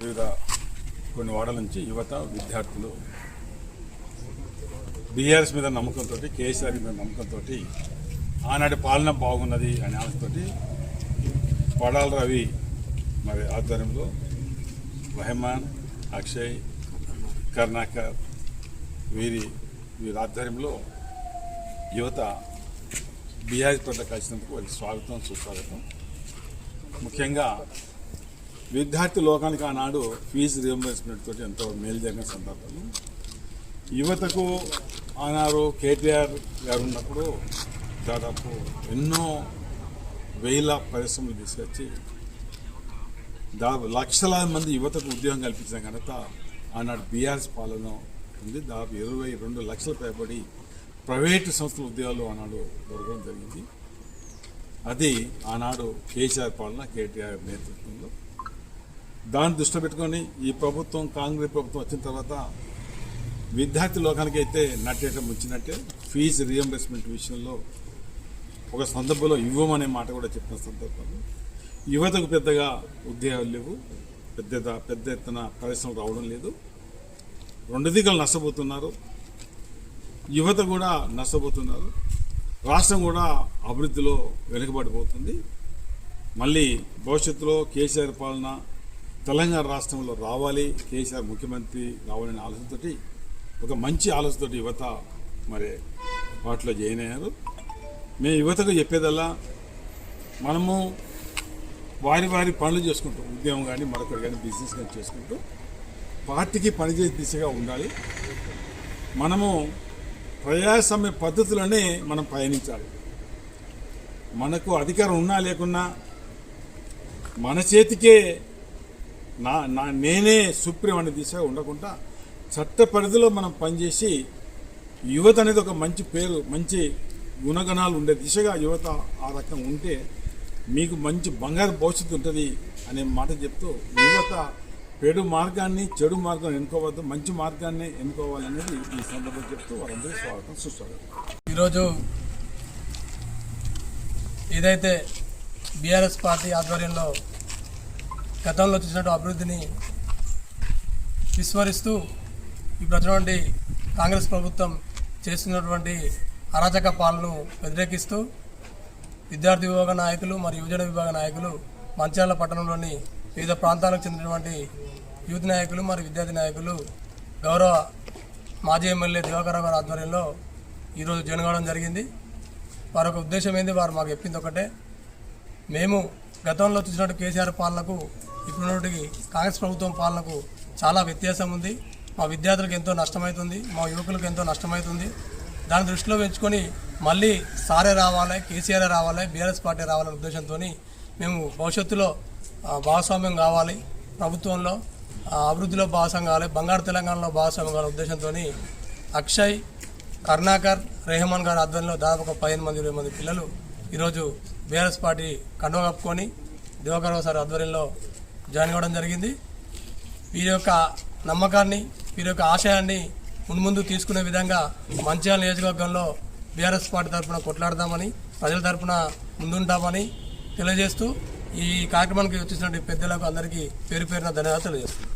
వివిధ కొన్ని వార్డుల నుంచి యువత విద్యార్థులు బీఆర్ఎస్ మీద నమ్మకంతో, కేసీఆర్ మీద నమ్మకంతో, ఆనాటి పాలన బాగున్నది అనే ఆశతో పడాల రవి మరి ఆధ్వర్యంలో రెహమాన్, అక్షయ్, కర్ణాకర్ వీరి ఆధ్వర్యంలో యువత బీఆర్ఎస్ పట్ల కలిసినందుకు వారికి స్వాగతం, సుస్వాగతం. ముఖ్యంగా విద్యార్థి లోకానికి ఆనాడు ఫీజు రియంబర్స్మెంట్ తోటి ఎంతో మేలు జరిగిన సందర్భంలో యువతకు ఆనాడు కేటీఆర్ గారు ఉన్నప్పుడు దాదాపు ఎన్నో వేల పరిశ్రమలు తీసుకొచ్చి దాదాపు లక్షలాది మంది యువతకు ఉద్యోగం కల్పించిన ఘనత ఆనాడు బీఆర్ఎస్ పాలన ఉంది. దాదాపు 22 లక్షల పైబడి ప్రైవేటు సంస్థల ఉద్యోగాలు ఆనాడు దొరకడం జరిగింది. అది ఆనాడు కేసీఆర్ పాలన, కేటీఆర్ నేతృత్వంలో. దాన్ని దృష్టి పెట్టుకొని ఈ ప్రభుత్వం, కాంగ్రెస్ ప్రభుత్వం వచ్చిన తర్వాత విద్యార్థి లోకానికి అయితే నట్టేట ముంచినట్టే ఫీజు రియంబర్స్మెంట్ విషయంలో ఒక సందర్భంలో ఇవ్వమనే మాట కూడా చెప్పిన సందర్భంలో యువతకు పెద్దగా ఉద్యోగాలు లేవు, పెద్ద ఎత్తున పరిశ్రమలు రావడం లేదు. రెండు దిక్కులు నష్టపోతున్నారు, యువత కూడా నష్టపోతున్నారు, రాష్ట్రం కూడా అభివృద్ధిలో వెనుకబడిపోతుంది. మళ్ళీ భవిష్యత్తులో కేసీఆర్ పాలన తెలంగాణ రాష్ట్రంలో రావాలి, కేసీఆర్ ముఖ్యమంత్రి రావాలనే ఆలోచనతోటి, ఒక మంచి ఆలోచనతోటి యువత మరి వాటిలో జాయిన్ అయ్యారు. మేము యువతకు చెప్పేదల్లా మనము వారి పనులు చేసుకుంటాం, ఉద్యోగం కానీ మరొకటి కానీ బిజినెస్ కానీ చేసుకుంటూ పార్టీకి పనిచేసే దిశగా ఉండాలి. మనము ప్రజాస్వామ్య పద్ధతులనే మనం పయనించాలి. మనకు అధికారం ఉన్నా లేకున్నా మన చేతికే నేనే సుప్రీం అనే దిశగా ఉండకుండా చట్ట పరిధిలో మనం పనిచేసి యువత అనేది ఒక మంచి పేరు, మంచి గుణగణాలు ఉండే దిశగా యువత ఆ రకంగా ఉంటే మీకు మంచి బంగారు భవిష్యత్తు ఉంటుంది అనే మాట చెప్తూ యువత చెడు మార్గాన్ని ఎన్నుకోవద్దు, మంచి మార్గాన్ని ఎన్నుకోవాలనేది ఈ సందర్భంగా చెప్తూ వారందరికీ స్వాగతం, సుస్వాగతం. ఈరోజు ఏదైతే బీఆర్ఎస్ పార్టీ ఆధ్వర్యంలో గతంలో చేసినట్టు అభివృద్ధిని విస్మరిస్తూ ఇప్పుడు వచ్చినటువంటి కాంగ్రెస్ ప్రభుత్వం చేస్తున్నటువంటి అరాచక పాలనను వ్యతిరేకిస్తూ విద్యార్థి విభాగ నాయకులు మరియు యువజన విభాగ నాయకులు మంచిర్యాల పట్టణంలోని వివిధ ప్రాంతాలకు చెందినటువంటి యూత్ నాయకులు మరియు విద్యార్థి నాయకులు గౌరవ మాజీ ఎమ్మెల్యే దివాకర్ రావు గారి ఆధ్వర్యంలో ఈరోజు జాయిన్ కావడం జరిగింది. వారి యొక్క ఉద్దేశం ఏంది, వారు మాకు చెప్పింది ఒకటే, మేము గతంలో చూసినట్టు కేసీఆర్ పాలనకు ఇప్పుడున్నటువంటి కాంగ్రెస్ ప్రభుత్వం పాలనకు చాలా వ్యత్యాసం ఉంది. మా విద్యార్థులకు ఎంతో నష్టమవుతుంది, మా యువకులకు ఎంతో నష్టమవుతుంది. దాన్ని దృష్టిలో పెంచుకొని మళ్ళీ సారే రావాలి, కేసీఆర్ రావాలి, బీఆర్ఎస్ పార్టీ రావాలనే ఉద్దేశంతో మేము భవిష్యత్తులో భాగస్వామ్యం కావాలి, ప్రభుత్వంలో అభివృద్ధిలో భాగస్వామ్యం కావాలి, బంగారు తెలంగాణలో భాగస్వామ్యం కావాలనే ఉద్దేశంతో అక్షయ్, కర్ణాకర్, రెహమాన్ గారి ఆధ్వర్యంలో దాదాపు ఒక 15 మంది 20 మంది పిల్లలు ఈరోజు బీఆర్ఎస్ పార్టీ కండువ కప్పుకొని దివాకర్ రావు సార్ ఆధ్వర్యంలో జాయిన్ కావడం జరిగింది. వీరి యొక్క నమ్మకాన్ని, వీరి యొక్క ఆశయాన్ని ముందు తీసుకునే విధంగా మంచిర్యాల నియోజకవర్గంలో బీఆర్ఎస్ పార్టీ తరఫున కొట్లాడదామని, ప్రజల తరఫున ముందుంటామని తెలియజేస్తూ ఈ కార్యక్రమానికి వచ్చేసినటువంటి పెద్దలకు అందరికీ పేరు పేరున ధన్యవాదాలు తెలియజేస్తున్నాను.